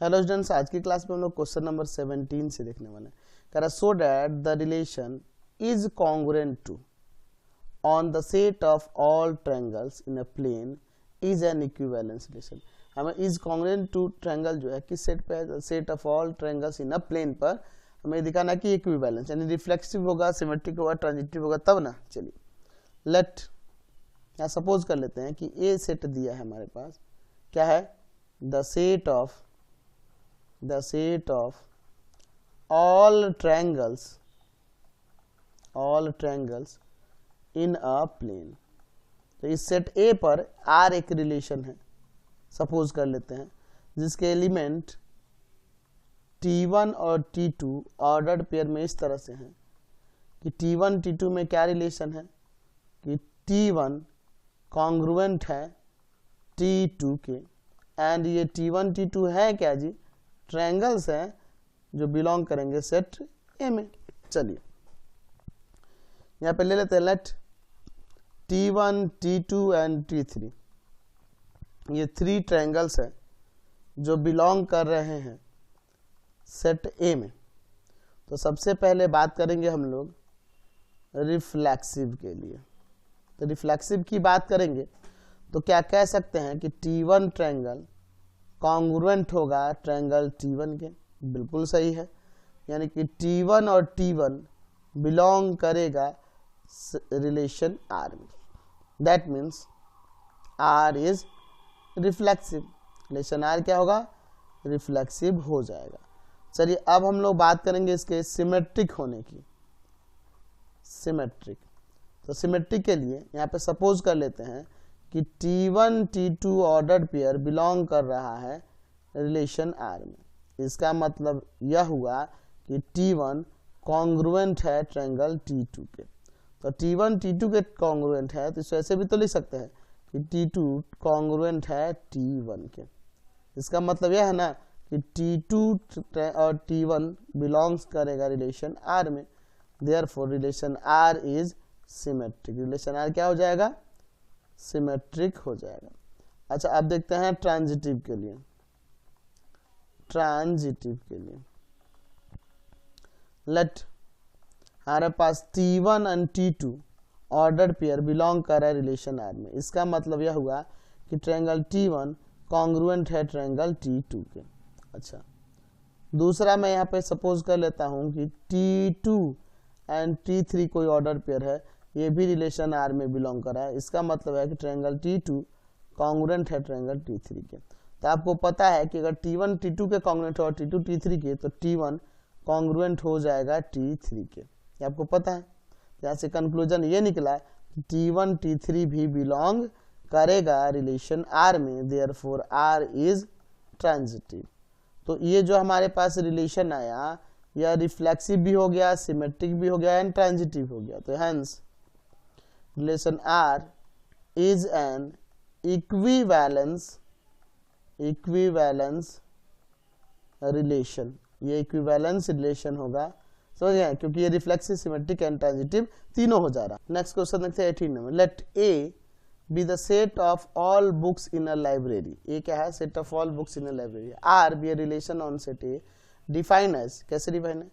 Hello students, आज की class में हम लोग क्वेश्चन नंबर 17 से देखने वाले हैं। कह रहा so that the relation is congruent to on the set of all triangles in a plane is an equivalence relation. हमें इज कॉन्ग्रुएंट टू ट्रायंगल जो है किस सेट पे है, set of all triangles in a plane पर हमें दिखाना कि इक्विवेलेंस यानी रिफ्लेक्सिव होगा, सिमेट्रिक होगा, ट्रांजिटिव होगा, तब ना। चलिए लेट या सपोज कर लेते हैं कि ए सेट दिया है हमारे पास, क्या है, the set of all triangles in a plane। तो इस सेट ए पर R एक रिलेशन है, सपोज कर लेते हैं, जिसके एलिमेंट T1 और T2 ऑर्डर्ड पेयर में इस तरह से हैं कि T1 T2 में क्या रिलेशन है कि T1 कॉन्ग्रुएंट है T2 के, एंड ये T1 T2 है क्या जी, ट्रायंगल्स हैं जो बिलोंग करेंगे सेट ए में। चलिए यहाँ पे ले लेते हैं late T1 T2 and T3, ये 3 ट्रायंगल्स हैं जो बिलोंग कर रहे हैं सेट ए में। तो सबसे पहले बात करेंगे हम लोग रिफ्लेक्सिव के लिए। तो रिफ्लेक्सिव की बात करेंगे तो क्या कह सकते हैं कि T1 ट्रायंगल कॉन्ग्रुएंट होगा ट्रायंगल T1 के, बिल्कुल सही है। यानी कि T1 और T1 बिलोंग करेगा रिलेशन R में। That means R is reflexive, relation R क्या होगा, रिफ्लेक्सिव हो जाएगा। चलिए अब हम लोग बात करेंगे इसके सिमेट्रिक होने की। सिमेट्रिक, तो सिमेट्रिक के लिए यहाँ पे सपोज कर लेते हैं कि T1 T2 ordered pair belong कर रहा है रिलेशन R में। इसका मतलब यह हुआ कि T1 कॉन्ग्रुएंट है ट्रायंगल T2 के। तो T1 T2 के कॉन्ग्रुएंट है, तो इसे ऐसे भी तो लिख सकते हैं कि T2 कॉन्ग्रुएंट है T1 के। इसका मतलब यह है ना कि T2 और T1 बिलोंग्स करेगा रिलेशन R में। Therefore relation R is symmetric. Relation R क्या हो जाएगा, सिमेट्रिक हो जाएगा। अच्छा अब देखते हैं ट्रांजिटिव के लिए। ट्रांजिटिव के लिए लेट हमारे पास T1 and T2 ordered pair belong कर रहा है रिलेशन R में। इसका मतलब यह हुआ कि ट्रायंगल T1 कॉन्ग्रुएंट है ट्रायंगल T2 के। अच्छा दूसरा मैं यहाँ पे सपोज कर लेता हूँ कि T2 एंड T3 कोई ऑर्डर पेयर है, ये भी रिलेशन R में बिलोंग कर रहा है। इसका मतलब है कि ट्रायंगल T2 कॉन्ग्रुएंट है ट्रायंगल T3 के। तो आपको पता है कि अगर T1 T2 के कॉन्ग्रुएंट और T2 T3 के, तो T1 कॉन्ग्रुएंट हो जाएगा T3 के। ये आपको पता है। यहाँ से कंक्लूजन ये निकला कि T1 T3 भी बिलोंग करेगा रिलेशन R में, देयरफॉर R इज ट्रांजिटिव। तो ये जो हमारे पास रिलेशन आया यह रिफ्लेक्सिव भी हो गया, सिमेट्रिक भी हो गया एंड ट्रांजिटिव हो गया। तो hence relation R is an equivalence relation. ये इक्विवेलेंस रिलेशन होगा, समझ गए, क्योंकि ये रिफ्लेक्सिव, सिमेट्रिक एंड ट्रांजिटिव तीनों हो जा रहा। नेक्स्ट क्वेश्चन देखते हैं 18 number. Let A be the set of all books in a library. ये क्या है, set of all books in a library. R be a relation on set A define as, कैसे डिफाइन है,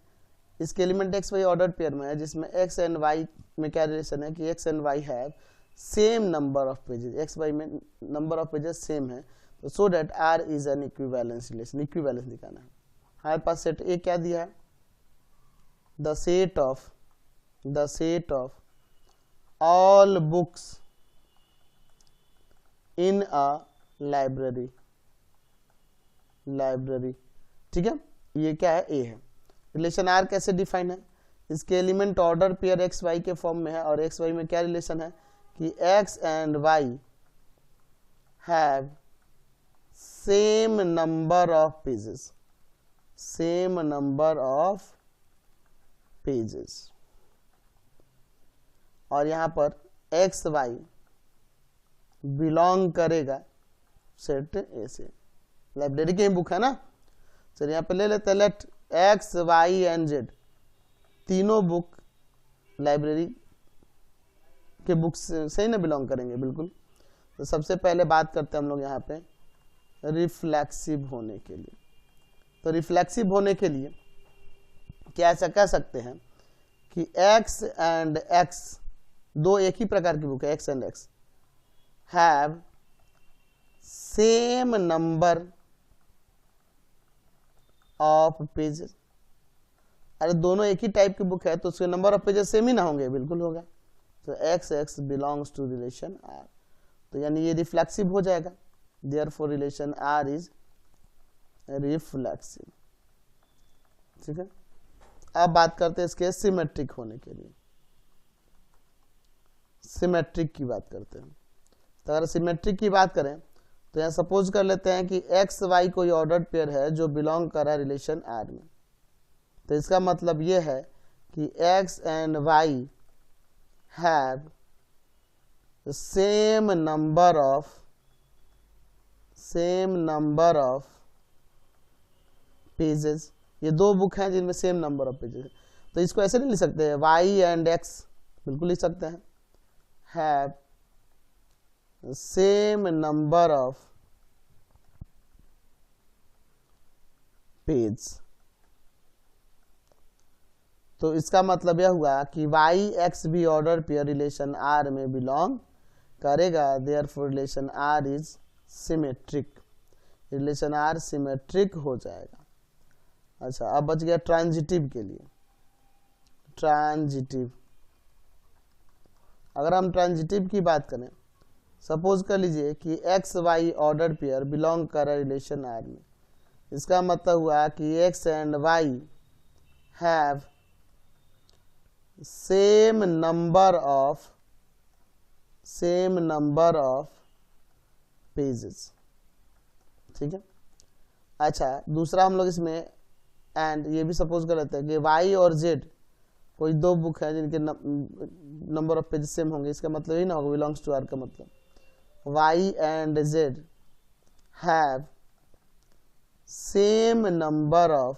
इसके element x y order pair में है, जिसमें x and Y में क्या रिलेशन है कि x and y have same number of pages. X y में नंबर ऑफ पेजेस सेम है, तो so that R is an equivalence relation. Equivalence दिखाना है। हमारे पास सेट ए क्या दिया है, the set of all books in a library. ठीक है, ये क्या है, ए है। रिलेशन आर कैसे डिफाइन है, इसके element order pair x y के फॉर्म में है, और एक्स वाई में क्या रिलेशन है कि x and y have same number of pages. और यहां पर एक्स वाई बिलोंग करेगा सेट ए से। लाइब्रेरी की बुक है ना। चलिए यहाँ पे ले लेते हैं let x y and z, तीनों बुक लाइब्रेरी के बुक्स से ही ना बिलोंग करेंगे, बिल्कुल। तो सबसे पहले बात करते हैं हम लोग यहाँ पे रिफ्लेक्सिव होने के लिए। तो रिफ्लेक्सिव होने के लिए क्या ऐसा कह सकते हैं कि x एंड x, दो एक ही प्रकार की बुक है, x and x have same number of pages. अरे दोनों एक ही टाइप की बुक है तो उसके नंबर ऑफ पेजेस सेम ही ना होंगे, बिल्कुल होगा। तो x belongs to relation r, तो यानी ये रिफ्लेक्सिव हो जाएगा, therefore relation r is reflexive. ठीक है, अब बात करते हैं इसके सिमेट्रिक होने के लिए। सिमेट्रिक की बात करते हैं, तो अगर सिमेट्रिक की बात करें तो यहाँ सपोज कर लेते हैं कि एक्स वाई कोई ऑर्डर्ड पेयर है जो बिलोंग कर रहा है रिलेशन आर में। तो इसका मतलब ये है कि x and y have same number of pages. ये दो बुक हैं जिनमें सेम नंबर ऑफ पेजेस है, तो इसको ऐसे नहीं लिख सकते हैं वाई एंड एक्स, बिल्कुल लिख सकते हैं have same number of page. तो इसका मतलब यह हुआ कि वाई एक्स भी ऑर्डर पेयर रिलेशन आर में बिलोंग करेगा, therefore relation R is symmetric. Relation R symmetric हो जाएगा। अच्छा, अब बच गया ट्रांजिटिव के लिए। ट्रांजिटिव, अगर हम ट्रांजिटिव की बात करें, सपोज कर लीजिए कि x y order pair belong कर रहा है रिलेशन आर में। इसका मतलब हुआ कि x and y have same number of pages. ठीक है। अच्छा, दूसरा हम लोग इसमें एंड ये भी सपोज कर लेते हैं कि वाई और जेड कोई दो बुक है जिनके नंबर ऑफ पेजेस सेम होंगे। इसका मतलब ही ना होगा बिलोंग्स टू आर का मतलब y and z have same number of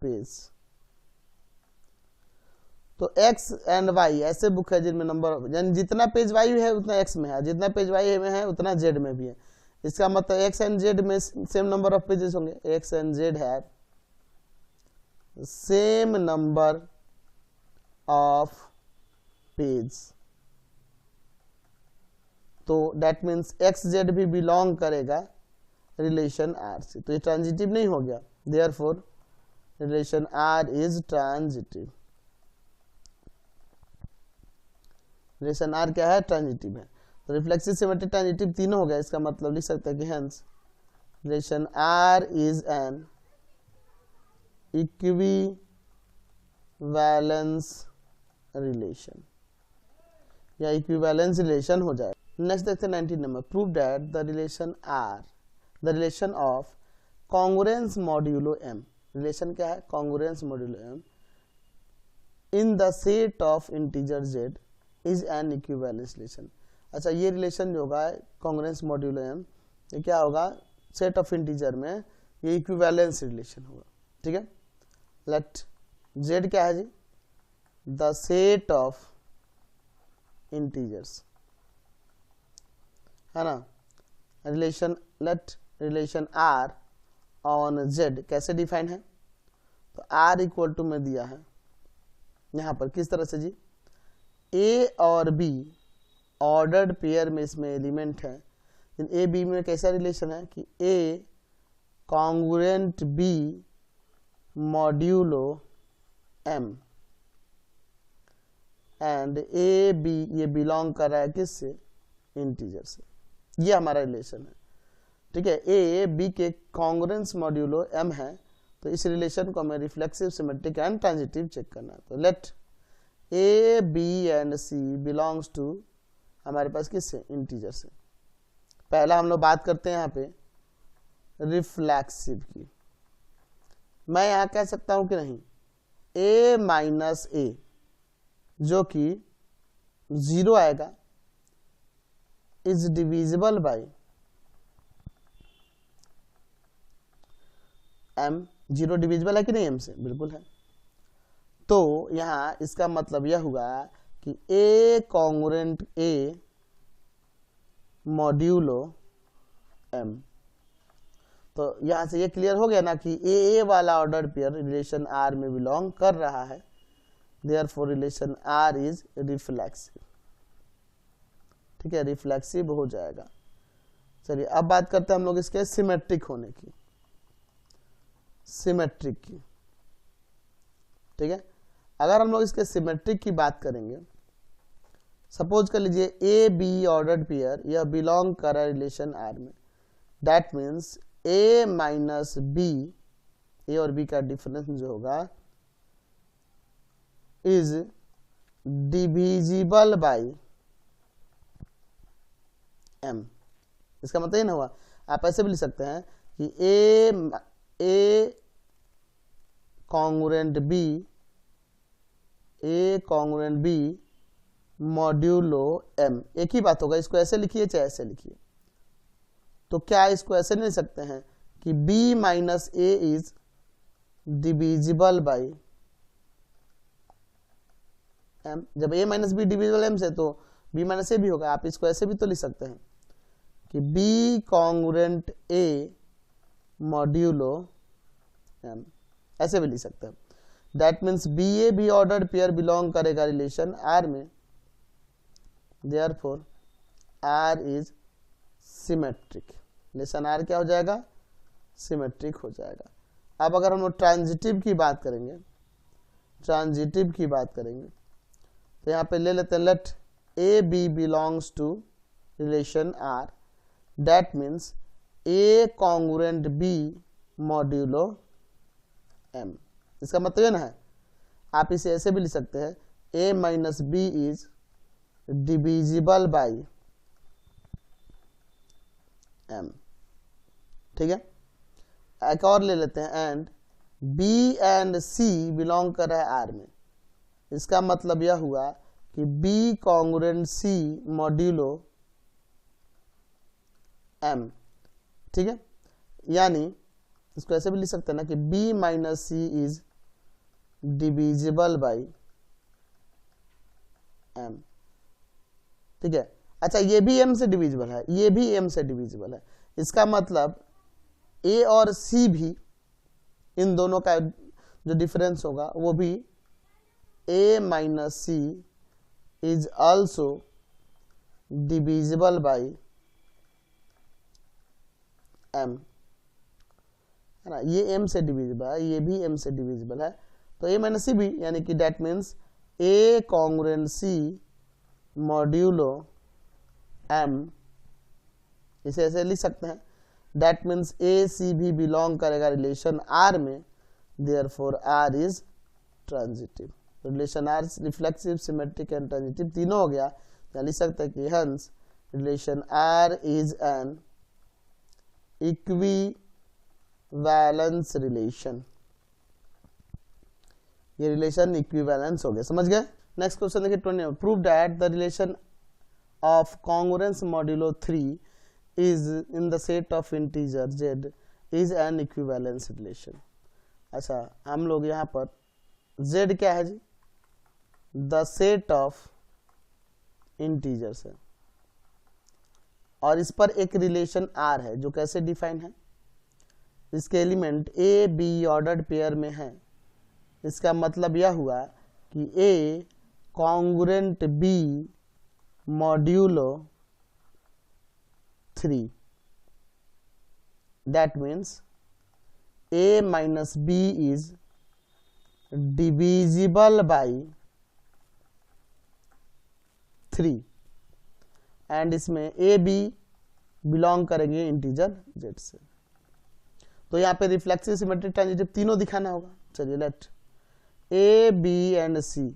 page। तो x and y ऐसे बुक है जिनमें नंबर, यानी जितना पेज y है उतना x में है, जितना पेज y में है उतना z में भी है। इसका मतलब x and z में सेम नंबर ऑफ पेजेस होंगे। x and z have same number of page, तो दैट मीन्स एक्स जेड भी बिलोंग करेगा रिलेशन आर से। तो ये ट्रांजिटिव नहीं हो गया, therefore relation R is transitive. Relation R क्या है? ट्रांजिटिव है। तो रिफ्लेक्सिव, सिमेट्रिक, ट्रांजिटिव तीनों हो गया। इसका मतलब लिख सकते हैं कि hence relation R is an equivalence relation, या इक्विवेलेंस रिलेशन हो जाए। नेक्स्ट देखते हैं 19 number. Prove that the relation R, the relation of congruence modulo m. Relation क्या है? Congruence modulo m in the set of integer z is an equivalence relation. अच्छा, ये relation जो होगा कॉन्ग्रुएंस मॉड्यूलो एम, ये क्या होगा? सेट ऑफ इंटीजर में ये इक्विवेलेंस रिलेशन होगा। ठीक है। लेट जेड क्या है जी? द सेट ऑफ इंटीजर्स, है ना। Relation, let relation R on z कैसे डिफाइन है? तो आर इक्वल टू में दिया है यहां पर, किस तरह से जी? ए और बी ऑर्डर्ड पेयर में इसमें एलिमेंट है। ए बी में कैसा रिलेशन है कि A congruent B modulo M, and A B ये बिलोंग कर रहा है किससे? इंटीजर से। ये हमारा रिलेशन है। ठीक है। ए बी के कॉन्ग्रुएंस मॉड्यूलो एम है, तो इस रिलेशन को हमें reflexive, symmetric and transitive check करना है। तो let A b and c belongs to हमारे पास किससे? इंटीजर से। पहला हम लोग बात करते हैं यहाँ पे रिफ्लेक्सिव की। मैं यहाँ कह सकता हूं कि नहीं, ए माइनस ए जो कि 0 आएगा is divisible by m। 0 divisible है कि नहीं m से? बिल्कुल है। तो यहां इसका मतलब यह हुआ कि a congruent a modulo m। तो यहां से ये क्लियर हो गया ना कि ए वाला ऑर्डर पेयर रिलेशन आर में बिलोंग कर रहा है, therefore relation R is reflexive. ठीक है, रिफ्लेक्सिव हो जाएगा। चलिए अब बात करते हैं हम लोग इसके सिमेट्रिक होने की, सिमेट्रिक की। ठीक है, अगर हम लोग इसके सिमेट्रिक की बात करेंगे, सपोज कर लीजिए ए बी ऑर्डर्ड पेयर, यह बिलोंग कर रहा है रिलेशन आर में, that means A minus B, A और बी का डिफरेंस जो होगा इज डिविजिबल बाई एम। इसका मतलब ये ना हुआ, आप ऐसे भी लिख सकते हैं कि A congruent B, A congruent B modulo M, एक ही बात होगा। इसको ऐसे लिखिए चाहे ऐसे लिखिए। तो क्या इसको ऐसे नहीं लिख सकते हैं कि b minus a is divisible by m. जब a minus b divisible m से तो b माइनस ए भी होगा। आप इसको ऐसे भी तो लिख सकते हैं कि b congruent a modulo m, ऐसे भी लिख सकते हैं। That means b a B ordered pair belong करेगा रिलेशन आर में, therefore R is symmetric. Relation R क्या हो जाएगा? सिमेट्रिक हो जाएगा। अब अगर हम लोग ट्रांजिटिव की बात करेंगे, ट्रांजिटिव की बात करेंगे तो यहाँ पे ले लेते हैं let A b belongs to relation R, that means a congruent B modulo m. इसका मतलब ये ना है, आप इसे ऐसे भी लिख सकते हैं A minus B is divisible by M. ठीक है, एक और ले लेते हैं, and B and C belong कर रहा है आर में। इसका मतलब यह हुआ कि बी कॉन्ग्रुएंट सी मॉड्यूलो एम। ठीक है, यानी इसको ऐसे भी लिख सकते हैं ना कि b minus c is divisible by M. ठीक है, अच्छा ये भी m से डिविजिबल है, ये भी m से डिविजिबल है। इसका मतलब a और c भी, इन दोनों का जो डिफरेंस होगा वो भी a minus c is also divisible by m, है ना। ये m से डिविजिबल है, ये भी m से डिविजिबल है, तो a माइनस सी भी, यानी कि that means a congruent c modulo m, इसे ऐसे लिख सकते हैं। दैट मीन्स ए सी भी बिलोंग करेगा रिलेशन आर में, therefore R is transitive. Relation R reflexive, symmetric and transitive तीनों हो गया। तो लिख सकते हैं कि hence relation R is an equivalence relation. ये रिलेशन इक्विवेलेंस हो गया, समझ गए। नेक्स्ट क्वेश्चन देखिए 20, prove that the relation of congruence modulo 3 is in the set of integer z is an equivalence relation। अच्छा, हम लोग यहाँ पर z क्या है जी? the set of integers है, और इस पर एक रिलेशन r है जो कैसे डिफाइन है? इसके element a b ordered pair में है। इसका मतलब यह हुआ कि a congruent b modulo 3, that means a minus b is divisible by 3 and इसमें a b बिलोंग करेंगे इंटीजर z से। तो यहाँ पे रिफ्लेक्सिव, सिमेट्रिक, ट्रांजिटिव तीनों दिखाना होगा। चलिए let a b and c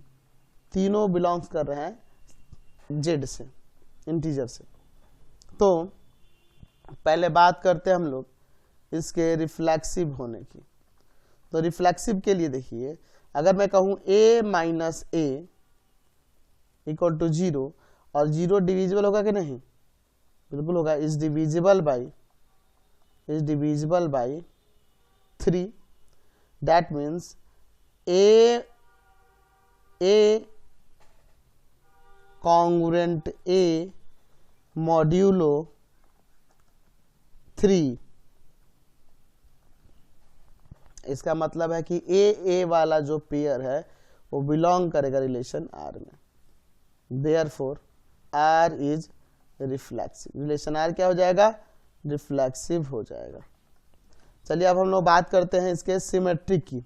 तीनों बिलोंग्स कर रहे हैं z से, इंटीजर से। तो पहले बात करते हैं हम लोग इसके रिफ्लेक्सिव होने की। तो रिफ्लेक्सिव के लिए देखिए, अगर मैं कहूं a minus a equal to 0, और 0 डिविजिबल होगा कि नहीं? बिल्कुल होगा। Is divisible by 3, that means a congruent a modulo 3 इसका मतलब है कि ए वाला जो पेयर है वो बिलोंग करेगा रिलेशन आर में। Therefore R is reflexive. Relation R क्या हो जाएगा? रिफ्लेक्सिव हो जाएगा। चलिए अब हम लोग बात करते हैं इसके सिमेट्रिक की।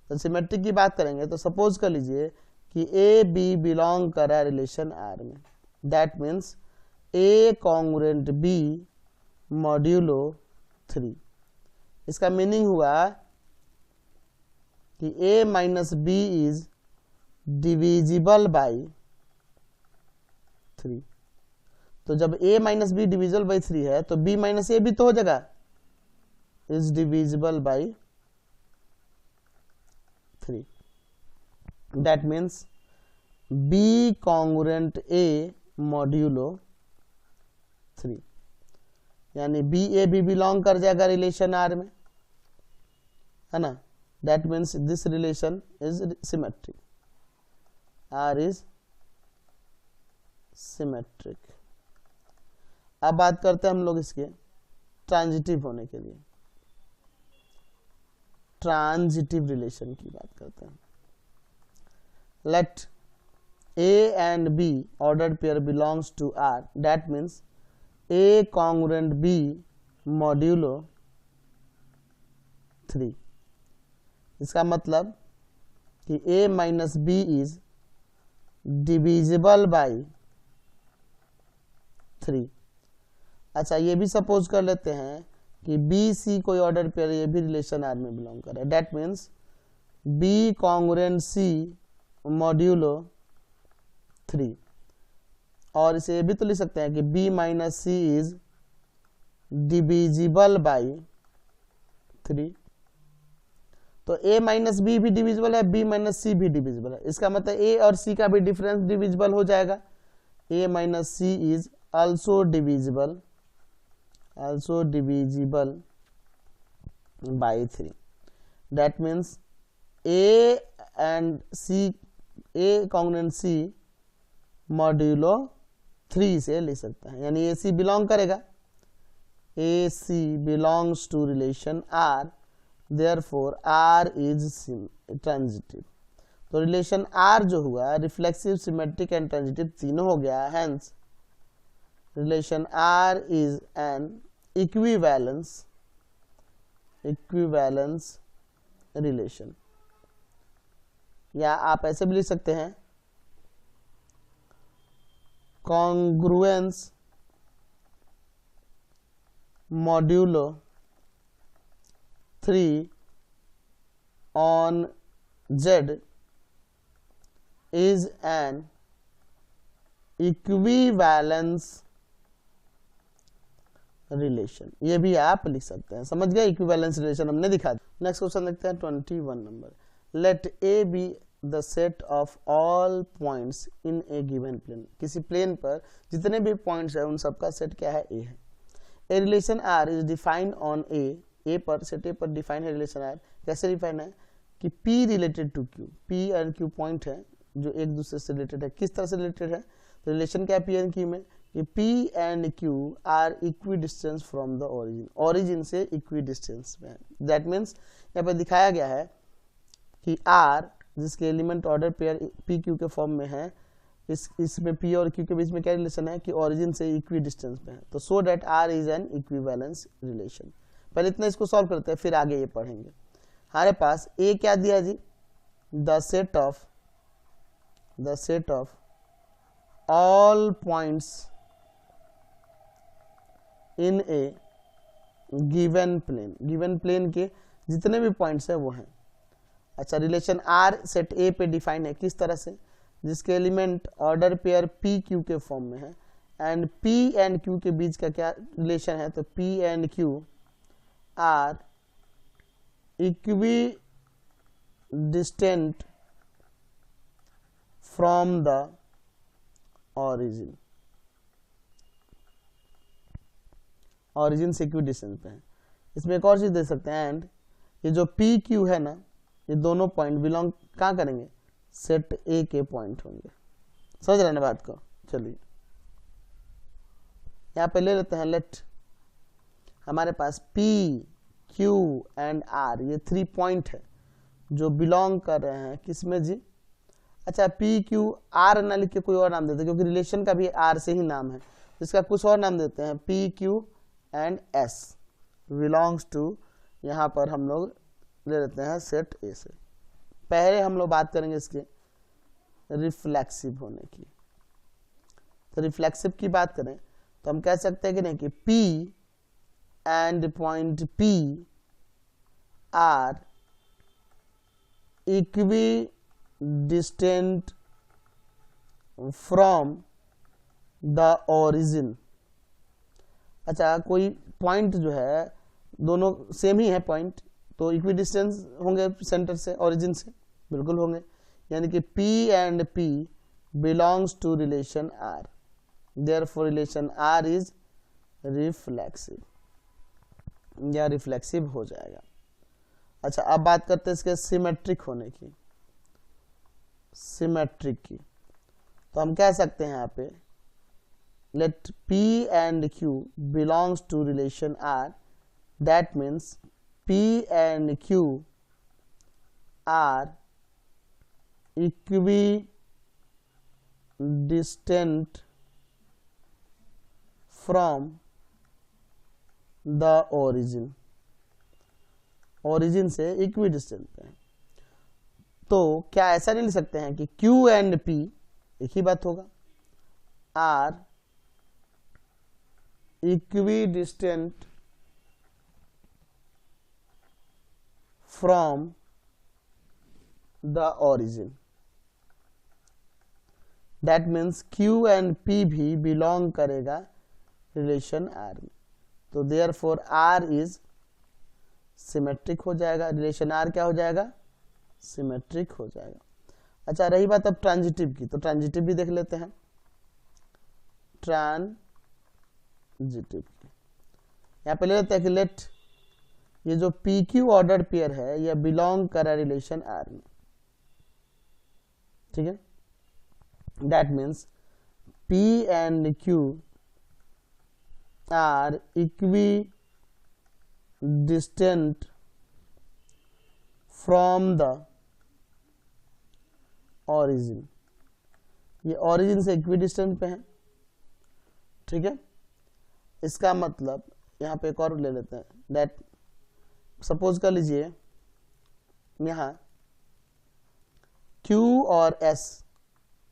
तो सिमेट्रिक की बात करेंगे तो सपोज कर लीजिए कि ए बी बिलोंग कर रहा है रिलेशन आर में। That means a congruent B modulo 3। इसका मीनिंग हुआ कि a minus B is divisible by 3। तो जब a minus b divisible by 3 है तो b माइनस ए भी तो हो जाएगा, is divisible by 3। That means b congruent a modulo 3, यानी बी ए बी बिलोंग कर जाएगा रिलेशन आर में, है ना। That means this relation is symmetric, R is symmetric. अब बात करते हैं हम लोग इसके ट्रांजिटिव होने के लिए। ट्रांजिटिव रिलेशन की बात करते हैं। Let A and B ordered pair belongs to R. That means A congruent B modulo 3। इसका मतलब कि A minus B is divisible by 3। अच्छा, ये भी सपोज कर लेते हैं कि B C कोई ऑर्डर पेयर, ये भी रिलेशन आर में बिलोंग कर रहा है। That means B congruent C modulo 3। और इसे भी तो लिख सकते हैं कि B minus c is divisible by 3। तो A माइनस बी भी डिविजिबल है, B माइनस सी भी डिविजिबल है। इसका मतलब A और C का भी डिफरेंस डिविजिबल हो जाएगा। A minus c is also divisible by 3। That means A and C, A congruent C modulo 3 से ले सकते हैं, यानी AC बिलोंग करेगा। AC belongs to relation R, therefore R is transitive. तो रिलेशन R जो हुआ रिफ्लेक्सिव, सिमेट्रिक एंड ट्रांजिटिव तीनों हो गया। Hence relation R is an equivalence relation, या आप ऐसे भी लिख सकते हैं congruence modulo 3 on Z is an equivalence relation. ये भी आप लिख सकते हैं। समझ गए? इक्विवेलेंस रिलेशन हमने दिखा दिया। नेक्स्ट क्वेश्चन देखते हैं 21 number. Let A be the set of all points in a given plane. किसी प्लेन पर जितने भी पॉइंट्स है उन सबका सेट क्या है? ए है। A relation R is defined on A पर, सेट ए पर डिफाइन है रिलेशन आर। कैसे डिफाइन है? कि P related to Q, P and Q point है जो एक दूसरे से रिलेटेड है। किस तरह से रिलेटेड है? तो रिलेशन क्या है P एंड Q में? कि P and Q are equidistance from the origin, origin से इक्वी डिस्टेंस में है। दैट मीन्स यहाँ पर दिखाया गया है कि R जिसके element order pair P Q के फॉर्म में है, इसमें पी और क्यू के बीच में क्या रिलेशन है? कि ओरिजिन से इक्वी डिस्टेंस में है। तो so that R is an equivalence relation. पहले इतना इसको सॉल्व करते हैं, फिर आगे ये पढ़ेंगे। हमारे पास ए क्या दिया जी? The set of all points in a given plane, given plane के जितने भी पॉइंट्स है वो हैं। अच्छा, रिलेशन आर सेट ए पे डिफाइन है। किस तरह से? जिसके element order pair P Q के फॉर्म में है एंड पी एंड क्यू के बीच का क्या रिलेशन है? तो P and Q R equidistant from the origin से इक्वी डिस्टेंस पे है। इसमें एक और चीज दे सकते हैं, एंड ये जो पी क्यू है ना, ये दोनों पॉइंट बिलोंग कहाँ करेंगे? सेट ए के पॉइंट होंगे। समझ रहे ना बात को? चलिए यहाँ पे ले लेते हैं। लेट हमारे पास P, Q एंड R ये 3 पॉइंट है जो बिलोंग कर रहे हैं किसमें जी? अच्छा, P Q R ना लिख के कोई और नाम देते हैं, क्योंकि रिलेशन का भी R से ही नाम है, इसका कुछ और नाम देते हैं। P Q and S belongs to, यहाँ पर हम लोग ले लेते हैं सेट ए से। पहले हम लोग बात करेंगे इसके रिफ्लेक्सिव होने की। तो रिफ्लेक्सिव की बात करें तो हम कह सकते हैं कि नहीं कि P and point P are equidistant from the origin. अच्छा, कोई पॉइंट जो है दोनों सेम ही है पॉइंट, तो इक्वी डिस्टेंस होंगे सेंटर से, ओरिजिन से, बिल्कुल होंगे। यानी कि P and P belongs to relation R, therefore relation R is reflexive, या रिफ्लेक्सिव हो जाएगा। अच्छा, अब बात करते हैं इसके सिमेट्रिक होने की। सिमेट्रिक की तो हम कह सकते हैं यहाँ पे let P and Q belongs to relation R, that means P and Q are equidistant from the origin, origin से equidistant पे। तो क्या ऐसा नहीं लिख सकते हैं कि Q and P, एक ही बात होगा, R equidistant from the origin, that means Q and P भी belong करेगा रिलेशन R में, तो therefore R is सिमेट्रिक हो जाएगा, रिलेशन R क्या हो जाएगा? सिमेट्रिक हो जाएगा। अच्छा, रही बात अब ट्रांजिटिव की, तो ट्रांजिटिव भी देख लेते हैं। ट्रांजिटिव की यहाँ पे ले लेते हैं कि लेट ये जो PQ ऑर्डर पेयर है यह बिलोंग कर रहा है रिलेशन R में, ठीक है। That means P and Q are equidistant from the origin, ये ओरिजिन से इक्वी डिस्टेंट पे है, ठीक है। इसका मतलब यहाँ पे एक और ले लेते हैं, दैट सपोज कर लीजिए यहाँ Q और S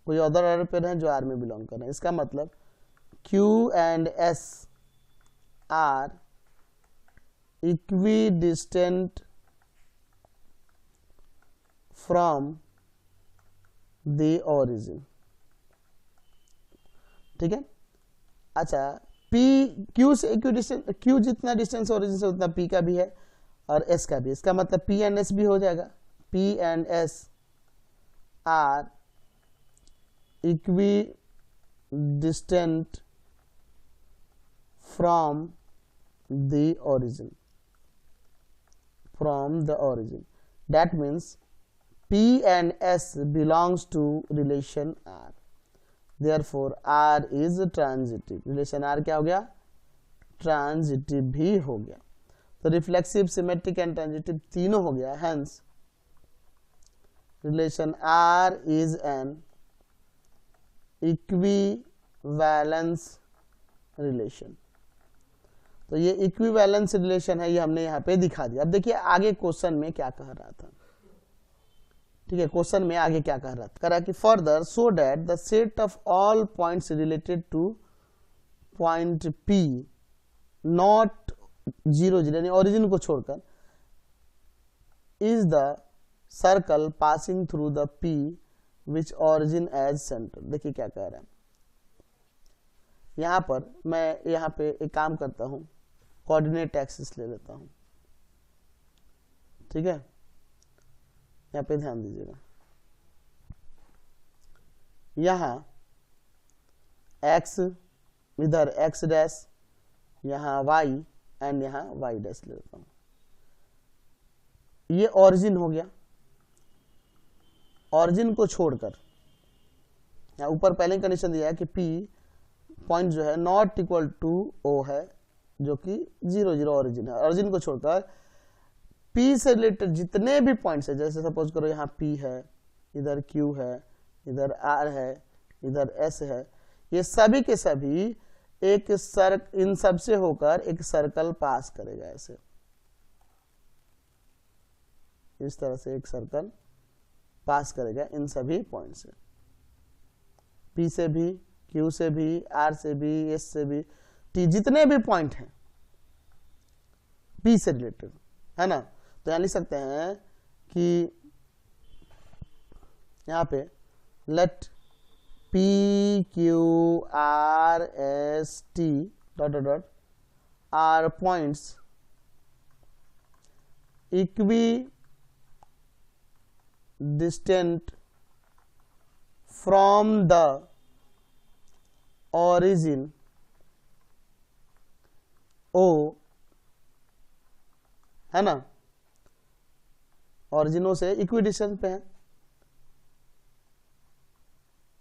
कोई अदर ऑर्डर पेयर है जो R में बिलोंग कर रहे हैं। इसका मतलब Q and S are equidistant from the origin, ठीक है। अच्छा, P Q से इक्विडिस्टेंट, Q जितना डिस्टेंस ओरिजिन से उतना P का भी है और S का भी। इसका मतलब P एंड S भी हो जाएगा। P and S are equidistant from the origin, from the origin, that means P and S belongs to relation R, therefore R is transitive, relation R क्या हो गया? ट्रांजिटिव भी हो गया। तो रिफ्लेक्सिव, सिमेट्रिक एंड ट्रांजिटिव तीनों हो गया, hence relation R is an equivalence relation. तो ये इक्विवैलेंस रिलेशन है, ये हमने यहाँ पे दिखा दिया। अब देखिए आगे क्वेश्चन में क्या कह रहा था, ठीक है। क्वेश्चन में आगे क्या कह रहा था, कह रहा कि further so that the set of all points related to point P not 0 0 यानी ओरिजिन को छोड़कर is the circle passing through the P which origin as centre. देखिए क्या कह रहा है यहां पर, मैं यहां पे एक काम करता हूं, कोऑर्डिनेट एक्सिस ले लेता हूं, ठीक है। यहाँ पे ध्यान दीजिएगा, यहाँ x इधर x डैश, यहाँ y एंड यहाँ y डैश ले लेता हूँ। ये ओरिजिन हो गया। ओरिजिन को छोड़कर यहाँ ऊपर पहले कंडीशन दिया है कि P पॉइंट जो है नॉट इक्वल टू O है, जो कि 0 0 ओरिजिन है। ओरिजिन को छोड़कर P से रिलेटेड जितने भी पॉइंट्स है, जैसे सपोज करो यहाँ P है, इधर Q है, इधर R है, इधर S है, ये सभी के सभी एक इन सब से होकर एक सर्कल पास करेगा। ऐसे इस तरह से एक सर्कल पास करेगा इन सभी पॉइंट से, P से भी, Q से भी, R से भी, S से भी, T, जितने भी पॉइंट हैं P से रिलेटेड, है ना। तो यहां लिख सकते हैं कि यहां पे let P Q R S T dot dot dot are points equidistant from the origin O, है ना, origin O से इक्विडिस्टेंस पे है।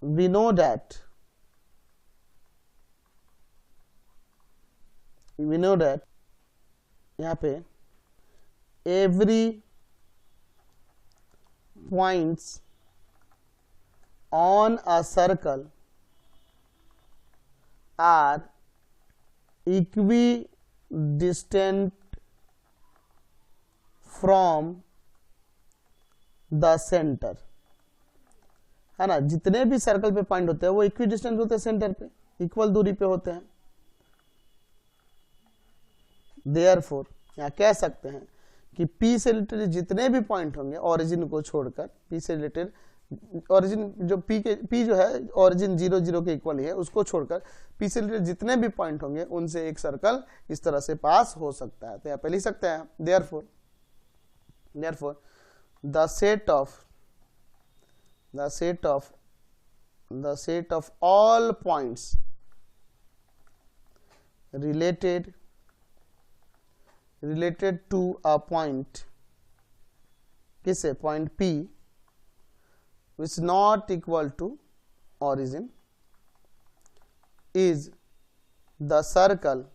we know that यहाँ पे every points on a circle are equidistant from the center, है ना। जितने भी सर्कल पे पॉइंट होते हैं वो इक्विडिस्टेंट होते हैं, सेंटर पे इक्वल दूरी पे होते हैं। देयरफॉर यहाँ कह सकते हैं कि P से रिलेटेड जितने भी पॉइंट होंगे ओरिजिन को छोड़कर, P से रिलेटेड ओरिजिन जो P जो है ओरिजिन 0 0 के इक्वल है, उसको छोड़कर P से रिलेटेड जितने भी पॉइंट होंगे उनसे एक सर्कल इस तरह से पास हो सकता है। तो यहाँ पे लिख सकते हैं therefore the set of all points related to a point, किसे, point P, which is not equal to origin, is the circle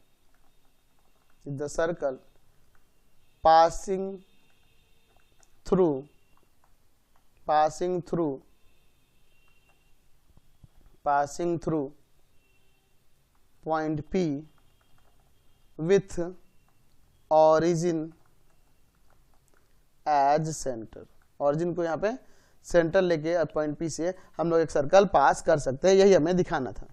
passing through point P with origin as center। origin को यहाँ पे सेंटर लेके point P से हम लोग एक circle पास कर सकते हैं, यही हमें दिखाना था।